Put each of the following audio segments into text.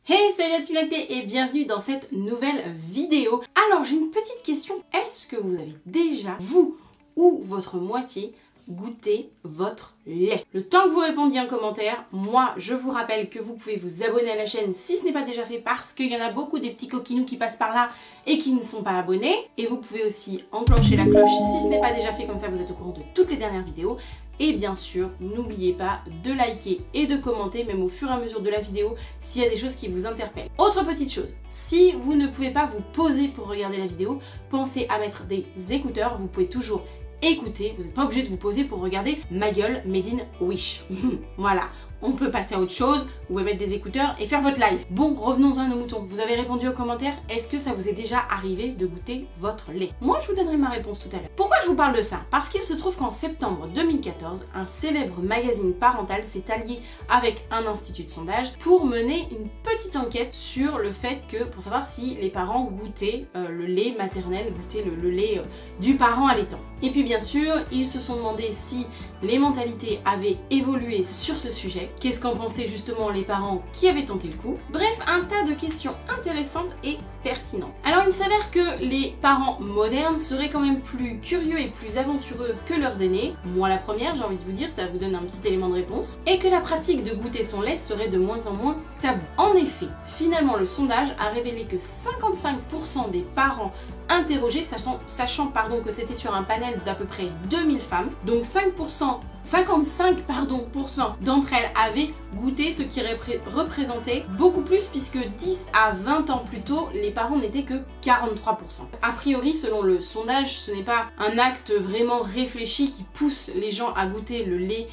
Hey, salut la team lactée et bienvenue dans cette nouvelle vidéo. Alors j'ai une petite question, est-ce que vous avez déjà, vous ou votre moitié, goûté votre lait? Le temps que vous répondiez en commentaire, moi je vous rappelle que vous pouvez vous abonner à la chaîne si ce n'est pas déjà fait parce qu'il y en a beaucoup des petits coquinous qui passent par là et qui ne sont pas abonnés. Et vous pouvez aussi enclencher la cloche si ce n'est pas déjà fait, comme ça vous êtes au courant de toutes les dernières vidéos. Et bien sûr, n'oubliez pas de liker et de commenter, même au fur et à mesure de la vidéo, s'il y a des choses qui vous interpellent. Autre petite chose, si vous ne pouvez pas vous poser pour regarder la vidéo, pensez à mettre des écouteurs, vous pouvez toujours écouter, vous n'êtes pas obligé de vous poser pour regarder ma gueule made in Wish. Voilà, on peut passer à autre chose, vous pouvez mettre des écouteurs et faire votre live. Bon, revenons à nos moutons. Vous avez répondu aux commentaires, est-ce que ça vous est déjà arrivé de goûter votre lait? Moi, je vous donnerai ma réponse tout à l'heure. Pourquoi je vous parle de ça? Parce qu'il se trouve qu'en septembre 2014, un célèbre magazine parental s'est allié avec un institut de sondage pour mener une petite enquête sur le fait que, pour savoir si les parents goûtaient le lait maternel, goûtaient le lait du parent allaitant. Et puis bien sûr, ils se sont demandé si les mentalités avaient évolué sur ce sujet, qu'est-ce qu'en pensaient justement les parents qui avaient tenté le coup. Bref, un tas de questions intéressantes et pertinentes. Alors il s'avère que les parents modernes seraient quand même plus curieux et plus aventureux que leurs aînés, moi la première j'ai envie de vous dire, ça vous donne un petit élément de réponse, et que la pratique de goûter son lait serait de moins en moins tabou. En effet, finalement le sondage a révélé que 55% des parents interrogés, sachant que c'était sur un panel d'à peu près 2000 femmes, donc 55% d'entre elles avaient goûté, ce qui représentait beaucoup plus puisque 10 à 20 ans plus tôt, les parents n'étaient que 43%. A priori, selon le sondage, ce n'est pas un acte vraiment réfléchi qui pousse les gens à goûter le lait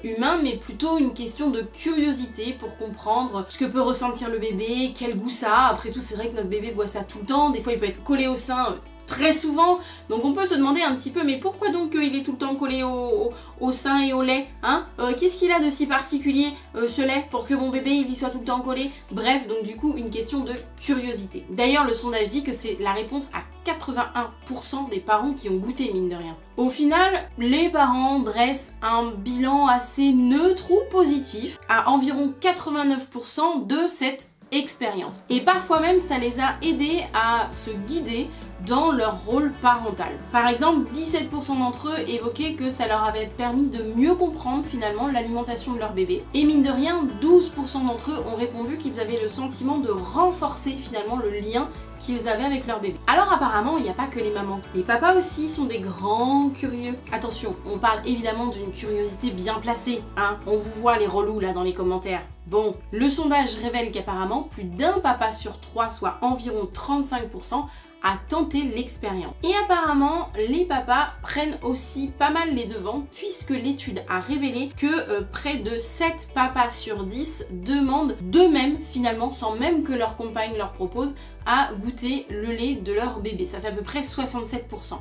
humain, mais plutôt une question de curiosité pour comprendre ce que peut ressentir le bébé, quel goût ça a. Après tout, c'est vrai que notre bébé boit ça tout le temps, des fois il peut être collé au sein très souvent, donc on peut se demander un petit peu, mais pourquoi donc il est tout le temps collé au sein et au lait, hein? Qu'est-ce qu'il a de si particulier ce lait pour que mon bébé il y soit tout le temps collé? Bref, donc du coup une question de curiosité. D'ailleurs le sondage dit que c'est la réponse à 81% des parents qui ont goûté, mine de rien. Au final, les parents dressent un bilan assez neutre ou positif à environ 89% de cette expérience. Et parfois même ça les a aidés à se guider dans leur rôle parental. Par exemple, 17% d'entre eux évoquaient que ça leur avait permis de mieux comprendre finalement l'alimentation de leur bébé. Et mine de rien, 12% d'entre eux ont répondu qu'ils avaient le sentiment de renforcer finalement le lien qu'ils avaient avec leur bébé. Alors apparemment, il n'y a pas que les mamans. Les papas aussi sont des grands curieux. Attention, on parle évidemment d'une curiosité bien placée, hein. On vous voit les relous là dans les commentaires. Bon, le sondage révèle qu'apparemment, plus d'un papa sur 3, soit environ 35%, a tenté l'expérience. Et apparemment, les papas prennent aussi pas mal les devants puisque l'étude a révélé que près de 7 papas sur 10 demandent d'eux-mêmes finalement, sans même que leur compagne leur propose, à goûter le lait de leur bébé. Ça fait à peu près 67%.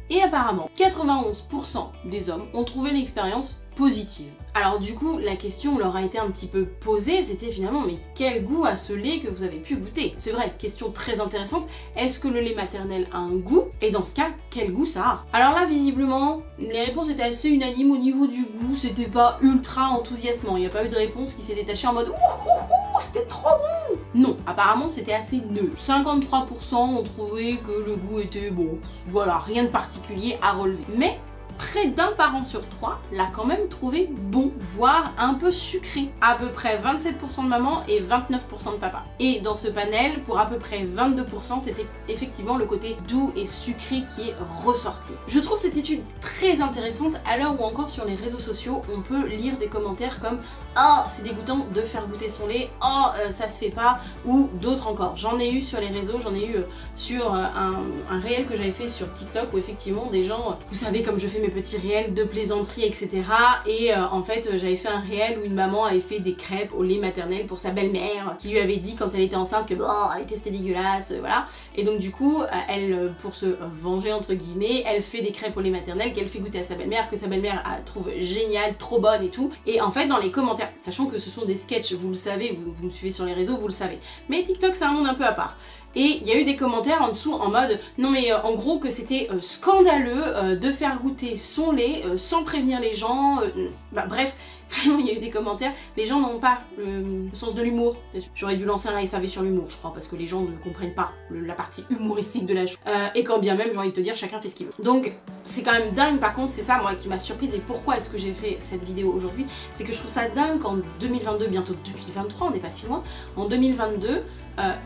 Et apparemment, 91% des hommes ont trouvé l'expérience positive. Alors du coup, la question leur a été un petit peu posée, c'était finalement, mais quel goût a ce lait que vous avez pu goûter? C'est vrai, question très intéressante, est-ce que le lait maternel a un goût? Et dans ce cas, quel goût ça a? Alors là, visiblement, les réponses étaient assez unanimes au niveau du goût, c'était pas ultra enthousiasmant, il n'y a pas eu de réponse qui s'est détachée en mode ouh, c'était trop bon! Non, apparemment c'était assez neutre. 53% ont trouvé que le goût était bon, voilà, rien de particulier à relever. Mais près d'un parent sur 3 l'a quand même trouvé bon, voire un peu sucré. À peu près 27% de mamans et 29% de papas. Et dans ce panel, pour à peu près 22%, c'était effectivement le côté doux et sucré qui est ressorti. Je trouve cette étude très intéressante à l'heure où encore sur les réseaux sociaux, on peut lire des commentaires comme « Oh, c'est dégoûtant de faire goûter son lait, oh, ça se fait pas » ou d'autres encore. J'en ai eu sur les réseaux, j'en ai eu sur un réel que j'avais fait sur TikTok où effectivement des gens, vous savez comme je fais mes petits réels de plaisanterie, etc. Et en fait, j'avais fait un réel où une maman avait fait des crêpes au lait maternel pour sa belle-mère qui lui avait dit quand elle était enceinte que bon, elle était c'était dégueulasse, voilà. Et donc du coup, elle, pour se venger entre guillemets, elle fait des crêpes au lait maternel qu'elle fait goûter à sa belle-mère, que sa belle-mère trouve géniale, trop bonne et tout. Et en fait, dans les commentaires, sachant que ce sont des sketchs, vous le savez, vous me suivez sur les réseaux, vous le savez. Mais TikTok, c'est un monde un peu à part. Et il y a eu des commentaires en dessous en mode non mais en gros que c'était scandaleux de faire goûter son lait sans prévenir les gens. Bref, vraiment il y a eu des commentaires. Les gens n'ont pas le sens de l'humour. J'aurais dû lancer un SAV sur l'humour, je crois, parce que les gens ne comprennent pas la partie humoristique de la chose. Et quand bien même, j'ai envie de te dire, chacun fait ce qu'il veut. Donc c'est quand même dingue. Par contre, c'est ça moi qui m'a surprise. Et pourquoi est-ce que j'ai fait cette vidéo aujourd'hui? C'est que je trouve ça dingue qu'en 2022, bientôt 2023, on n'est pas si loin, en 2022,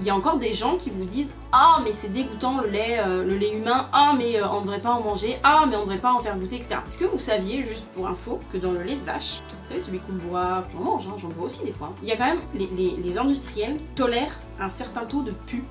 il y a encore des gens qui vous disent ah mais c'est dégoûtant le lait humain, ah mais on ne devrait pas en manger, ah mais on ne devrait pas en faire goûter, etc. Est-ce que vous saviez, juste pour info, que dans le lait de vache, vous savez celui qu'on boit, j'en mange, hein, j'en bois aussi des fois, hein, il y a quand même, les industriels tolèrent un certain taux de pu,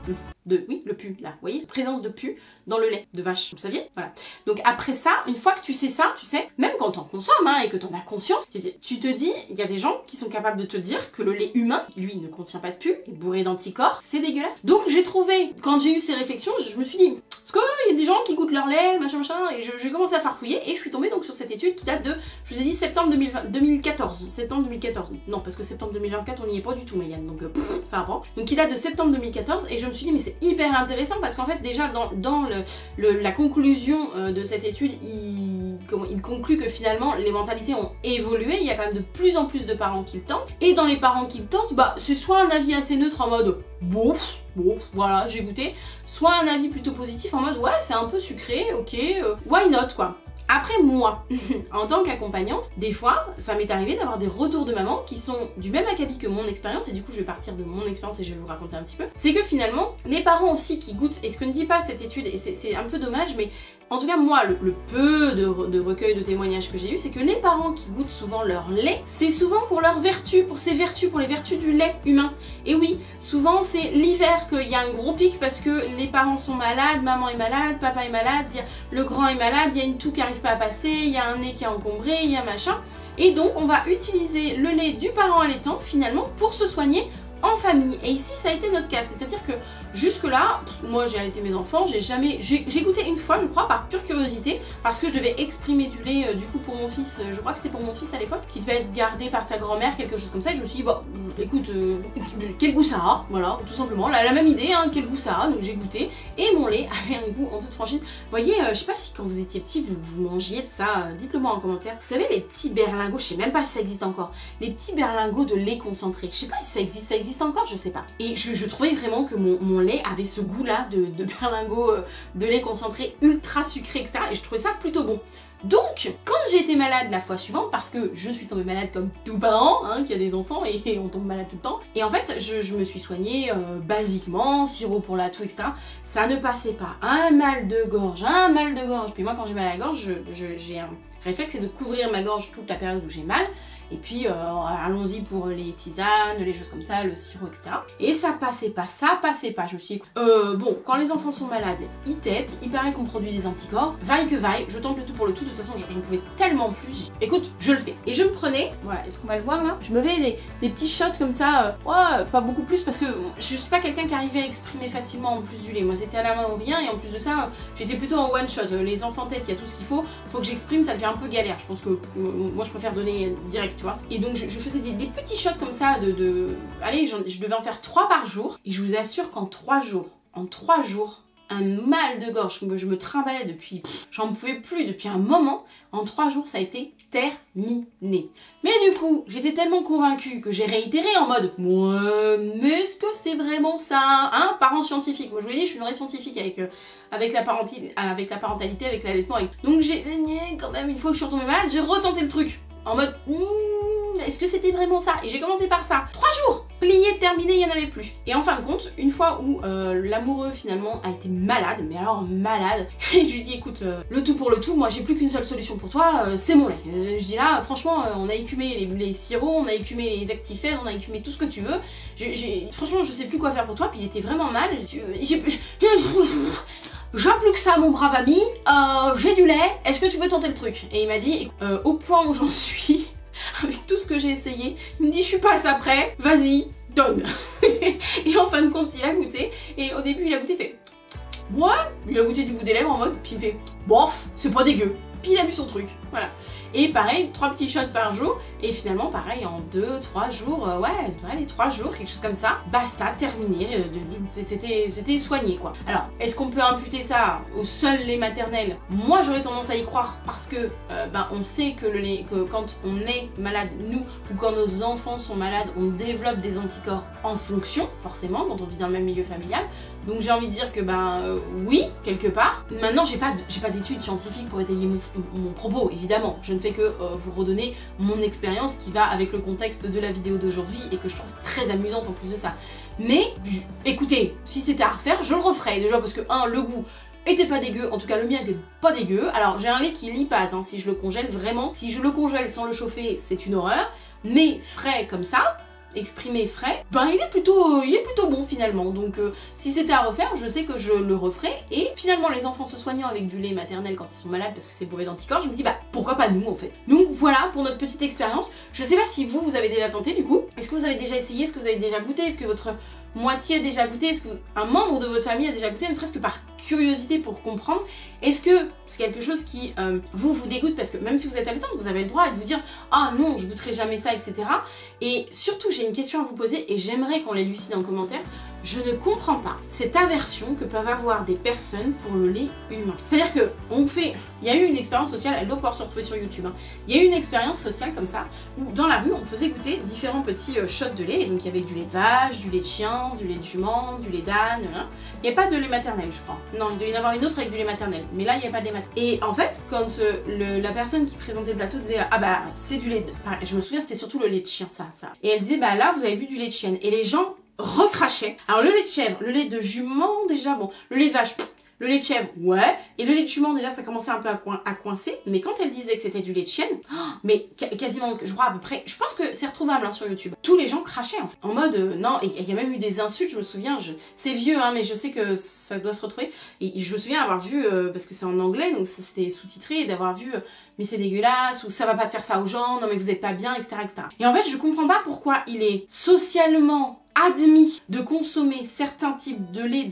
oui le pu là, vous voyez, présence de pu dans le lait de vache, vous saviez? Voilà. Donc après ça, une fois que tu sais ça, tu sais, même quand t'en consommes hein, et que t'en as conscience, tu te dis, il y a des gens qui sont capables de te dire que le lait humain, lui, ne contient pas de pu, est bourré d'anticorps, c'est dégueulasse. Donc j'ai trouvé, quand j'ai eu ces réflexions, je me suis dit, parce qu'il y a des gens qui goûtent leur lait, machin, et j'ai commencé à farfouiller, et je suis tombée donc sur cette étude qui date de, je vous ai dit, septembre 2014. Septembre 2014. Non, parce que septembre 2024, on n'y est pas du tout, Mayanne, donc ça va pas. Donc qui date de septembre 2014, et je me suis dit, mais c'est hyper intéressant, parce qu'en fait, déjà, dans la conclusion de cette étude, il conclut que finalement, les mentalités ont évolué, il y a quand même de plus en plus de parents qui le tentent, et dans les parents qui le tentent, bah, c'est soit un avis assez neutre en mode, bon, voilà, j'ai goûté, soit un avis plutôt positif en mode, ouais, c'est un peu sucré, ok, why not, quoi. Après moi, en tant qu'accompagnante, des fois, ça m'est arrivé d'avoir des retours de maman qui sont du même acabit que mon expérience, et du coup je vais partir de mon expérience et je vais vous raconter un petit peu. C'est que finalement, les parents aussi qui goûtent, et ce que ne dit pas cette étude, et c'est un peu dommage, mais en tout cas moi, le peu de recueil de témoignages que j'ai eu, c'est que les parents qui goûtent souvent leur lait, c'est souvent pour leurs vertus, pour les vertus du lait humain. Et oui, souvent c'est l'hiver qu'il y a un gros pic parce que les parents sont malades, maman est malade, papa est malade, le grand est malade, il y a une toux qui n'arrive pas à passer, il y a un nez qui est encombré, il y a machin. Et donc on va utiliser le lait du parent allaitant finalement pour se soigner en famille. Et ici ça a été notre cas, c'est-à-dire que jusque là, moi j'ai allaité mes enfants, j'ai goûté une fois je crois par pure curiosité parce que je devais exprimer du lait du coup pour mon fils, je crois que c'était pour mon fils à l'époque, qui devait être gardé par sa grand-mère, quelque chose comme ça, et je me suis dit bon écoute, quel goût ça a, voilà, tout simplement, la même idée, hein, quel goût ça a, donc j'ai goûté, et mon lait avait un goût en toute franchise. Vous voyez, je sais pas si quand vous étiez petit vous mangiez de ça, dites-le moi en commentaire. Vous savez les petits berlingots, je sais même pas si ça existe encore, les petits berlingots de lait concentré, je sais pas si ça existe encore, je sais pas. Et je trouvais vraiment que mon lait avait ce goût là de berlingot de lait concentré ultra sucré, etc. Et je trouvais ça plutôt bon. Donc, quand j'ai été malade la fois suivante, parce que je suis tombée malade comme tout parent, hein, qui a des enfants et on tombe malade tout le temps, et en fait je me suis soignée basiquement, sirop pour la toux, etc. Ça ne passait pas. Un mal de gorge. Puis moi quand j'ai mal à la gorge, j'ai un réflexe, c'est de couvrir ma gorge toute la période où j'ai mal. Et puis allons-y pour les tisanes, les choses comme ça, le sirop, etc. Et ça passait pas. Je me suis dit, bon, quand les enfants sont malades, ils têtent, il paraît qu'on produit des anticorps, vaille que vaille, je tente le tout pour le tout, de toute façon j'en pouvais tellement plus. Écoute, je le fais. Et je me prenais, voilà, est-ce qu'on va le voir là? Je me faisais des petits shots comme ça, ouais, pas beaucoup plus parce que je suis pas quelqu'un qui arrivait à exprimer facilement en plus du lait. Moi c'était à la main ou rien, et en plus de ça, j'étais plutôt en one shot. Les enfants têtes, il y a tout ce qu'il faut que j'exprime, ça devient un peu galère. Je pense que moi je préfère donner direct. Tu vois. Et donc je faisais des petits shots comme ça allez, je devais en faire 3 par jour. Et je vous assure qu'en 3 jours, un mal de gorge que je me trimballais depuis, j'en pouvais plus depuis un moment, en 3 jours ça a été terminé. Mais du coup, j'étais tellement convaincue que j'ai réitéré en mode ouais, mais est-ce que c'est vraiment ça? Hein, parent scientifique. Moi je vous l'ai dit, je suis une vraie scientifique avec la parentalité, avec l'allaitement. Donc j'ai quand même, une fois que je suis retombée malade, j'ai retenté le truc. En mode, est-ce que c'était vraiment ça? Et j'ai commencé par ça. 3 jours! Plié, terminé, il n'y en avait plus. Et en fin de compte, une fois où l'amoureux finalement a été malade, mais alors malade, et je lui dis écoute, le tout pour le tout, moi j'ai plus qu'une seule solution pour toi, c'est mon lait. Je dis là, franchement, on a écumé les sirops, on a écumé les actifènes, on a écumé tout ce que tu veux. Franchement, je sais plus quoi faire pour toi, puis il était vraiment mal. J'ai plus que ça mon brave ami, j'ai du lait, est-ce que tu veux tenter le truc? Et il m'a dit, au point où j'en suis, avec tout ce que j'ai essayé, il me dit je suis pas ça prêt, vas-y, donne. Et en fin de compte il a goûté, et au début il a goûté, il fait ouais, il a goûté du bout des lèvres en mode, puis il fait bof, c'est pas dégueu. Puis il a bu son truc, voilà. Et pareil, 3 petits shots par jour. Et finalement, pareil, en 2-3 jours, ouais, les 3 jours, quelque chose comme ça, basta, terminé, c'était soigné quoi. Alors, est-ce qu'on peut imputer ça au seul lait maternel? Moi, j'aurais tendance à y croire parce que on sait que quand on est malade, nous, ou quand nos enfants sont malades, on développe des anticorps en fonction, forcément, quand on vit dans le même milieu familial. Donc j'ai envie de dire que oui, quelque part. Maintenant, j'ai pas d'études scientifiques pour étayer mon propos, évidemment. Je ne fais que vous redonner mon expérience qui va avec le contexte de la vidéo d'aujourd'hui et que je trouve très amusante en plus de ça. Mais écoutez, si c'était à refaire, je le referais déjà parce que le goût était pas dégueu, en tout cas le mien était pas dégueu. Alors j'ai un lait qui lipase, hein, si je le congèle vraiment. Si je le congèle sans le chauffer, c'est une horreur. Mais frais comme ça, exprimé frais, il est plutôt bon finalement. Donc si c'était à refaire, je sais que je le referais. Et finalement les enfants se soignant avec du lait maternel quand ils sont malades parce que c'est bourré d'anticorps, je me dis pourquoi pas nous en fait. Donc voilà pour notre petite expérience. Je sais pas si vous avez déjà tenté du coup. Est-ce que vous avez déjà essayé? Est-ce que vous avez déjà goûté? Est-ce que votre moitié a déjà goûté? Est-ce qu'un membre de votre famille a déjà goûté, ne serait-ce que par curiosité pour comprendre? Est-ce que c'est quelque chose qui vous dégoûte? Parce que même si vous êtes allaitante, vous avez le droit de vous dire ah non, je goûterai jamais ça, etc. Et surtout, j'ai une question à vous poser et j'aimerais qu'on l'élucide en commentaire. Je ne comprends pas cette aversion que peuvent avoir des personnes pour le lait humain. C'est-à-dire que il y a eu une expérience sociale, elle doit pouvoir se retrouver sur YouTube, hein. Il y a eu une expérience sociale comme ça, où dans la rue, on faisait goûter différents petits shots de lait. Et donc il y avait du lait de vache, du lait de chien, du lait de jument, du lait d'âne, hein. Il n'y a pas de lait maternel, je crois. Non, il devait y en avoir une autre avec du lait maternel. Mais là, il n'y a pas de lait maternel. Et en fait, quand la personne qui présentait le plateau disait ah c'est du lait de... Enfin, je me souviens, c'était surtout le lait de chien, ça. Et elle disait là, vous avez bu du lait de chienne. Et les gens recrachaient. Alors le lait de chèvre, le lait de jument déjà, bon, le lait de vache, le lait de chèvre, ouais, et le lait de jument déjà ça commençait un peu à coincer, mais quand elle disait que c'était du lait de chienne, mais quasiment, je crois à peu près, je pense que c'est retrouvable hein, sur YouTube, tous les gens crachaient en fait, en mode non, et il y a même eu des insultes, je me souviens, c'est vieux hein, mais je sais que ça doit se retrouver, et je me souviens avoir vu, parce que c'est en anglais, donc c'était sous-titré, d'avoir vu mais c'est dégueulasse, ou ça va pas te faire ça aux gens, non mais vous êtes pas bien, etc., etc. Et en fait je comprends pas pourquoi il est socialement admis de consommer certains types de lait,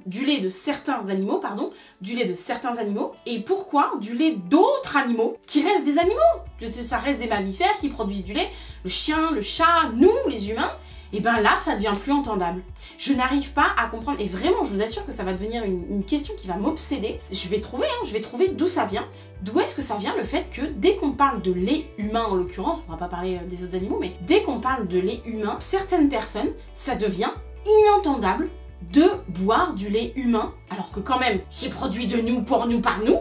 du lait de certains animaux, et pourquoi du lait d'autres animaux qui restent des animaux. Ça reste des mammifères qui produisent du lait, le chien, le chat, nous, les humains, et là ça devient plus entendable. Je n'arrive pas à comprendre, et vraiment je vous assure que ça va devenir une question qui va m'obséder. Je vais trouver d'où ça vient. D'où est-ce que ça vient le fait que dès qu'on parle de lait humain en l'occurrence, on va pas parler des autres animaux, mais dès qu'on parle de lait humain, certaines personnes, ça devient inentendable de boire du lait humain, alors que quand même, c'est produit de nous, pour nous, par nous,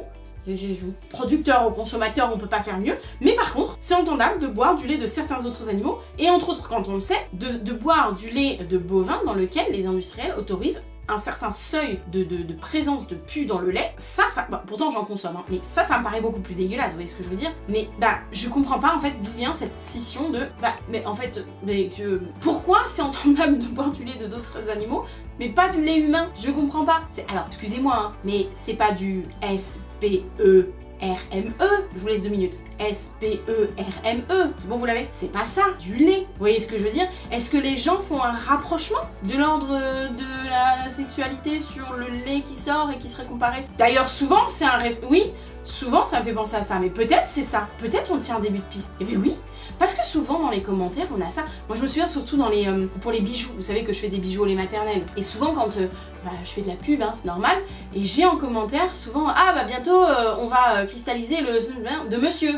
producteurs ou consommateurs, on peut pas faire mieux, mais par contre, c'est entendable de boire du lait de certains autres animaux, et entre autres, quand on le sait, de boire du lait de bovin dans lequel les industriels autorisent un certain seuil de présence de pus dans le lait. Ça pourtant j'en consomme, hein, mais ça me paraît beaucoup plus dégueulasse, vous voyez ce que je veux dire? Mais je comprends pas en fait d'où vient cette scission de mais en fait, pourquoi c'est entendable de boire du lait de d'autres animaux, mais pas du lait humain? Je comprends pas. Alors, excusez-moi, hein, mais c'est pas du SPE RME, je vous laisse 2 minutes. SPERME, c'est bon vous l'avez? C'est pas ça, du lait. Vous voyez ce que je veux dire? Est-ce que les gens font un rapprochement de l'ordre de la sexualité sur le lait qui sort et qui serait comparé? D'ailleurs souvent c'est un oui, souvent ça me fait penser à ça, mais peut-être c'est ça. Peut-être on tient un début de piste. Eh bien oui, parce que souvent dans les commentaires on a ça. Moi je me souviens surtout dans pour les bijoux, vous savez que je fais des bijoux au lait maternel. Et souvent quand je fais de la pub, hein, c'est normal, et j'ai en commentaire souvent bientôt on va cristalliser le de monsieur.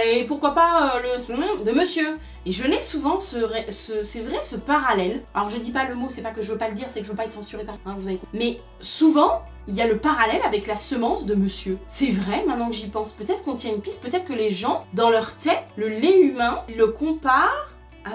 Et pourquoi pas le de monsieur. Et je l'ai souvent, c'est vrai, ce parallèle. Alors je dis pas le mot, c'est pas que je veux pas le dire, c'est que je veux pas être censurée par vous avez compris. Mais souvent, il y a le parallèle avec la semence de monsieur. C'est vrai, maintenant que j'y pense, peut-être qu'on tient une piste, peut-être que les gens, dans leur tête, le lait humain, ils le comparent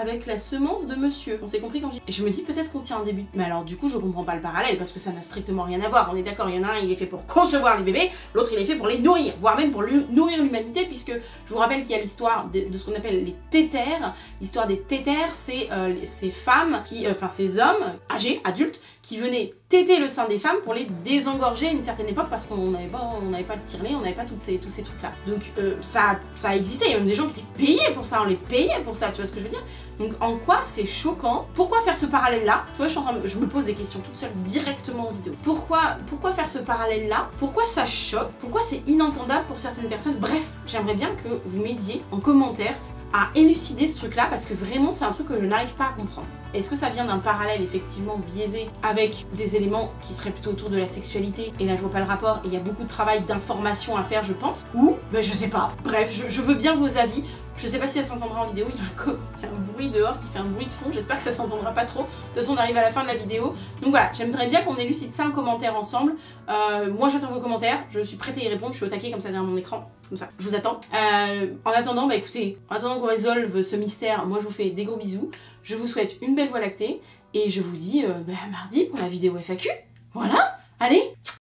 avec la semence de monsieur. On s'est compris quand j'ai... Et je me dis peut-être qu'on tient un début. Mais alors du coup je comprends pas le parallèle parce que ça n'a strictement rien à voir. On est d'accord, il y en a un il est fait pour concevoir les bébés, l'autre il est fait pour les nourrir, voire même pour nourrir l'humanité, puisque je vous rappelle qu'il y a l'histoire de ce qu'on appelle les tétères. L'histoire des tétères, c'est ces femmes qui, ces hommes âgés, adultes, qui venaient téter le sein des femmes pour les désengorger à une certaine époque parce qu'on n'avait pas le tire-lait, on n'avait pas tous ces trucs là. Donc ça existait, il y a même des gens qui étaient payés pour ça, on les payait pour ça, tu vois ce que je veux dire? Donc en quoi c'est choquant? Pourquoi faire ce parallèle là? Tu vois, je me pose des questions toute seule directement en vidéo. Pourquoi faire ce parallèle là? Pourquoi ça choque? Pourquoi c'est inentendable pour certaines personnes? Bref, j'aimerais bien que vous m'aidiez en commentaire à élucider ce truc là parce que vraiment c'est un truc que je n'arrive pas à comprendre. Est-ce que ça vient d'un parallèle effectivement biaisé avec des éléments qui seraient plutôt autour de la sexualité, et là je vois pas le rapport et il y a beaucoup de travail d'information à faire je pense, ou ben je sais pas. Bref, je veux bien vos avis. Je sais pas si ça s'entendra en vidéo, il y a un bruit dehors qui fait un bruit de fond, j'espère que ça s'entendra pas trop. De toute façon on arrive à la fin de la vidéo. Donc voilà, j'aimerais bien qu'on élucide ça en commentaire ensemble. Moi j'attends vos commentaires, je suis prête à y répondre, je suis au taquet comme ça derrière mon écran, comme ça, je vous attends. En attendant, bah écoutez, en attendant qu'on résolve ce mystère, moi je vous fais des gros bisous. Je vous souhaite une belle voie lactée et je vous dis mardi pour la vidéo FAQ. Voilà, allez!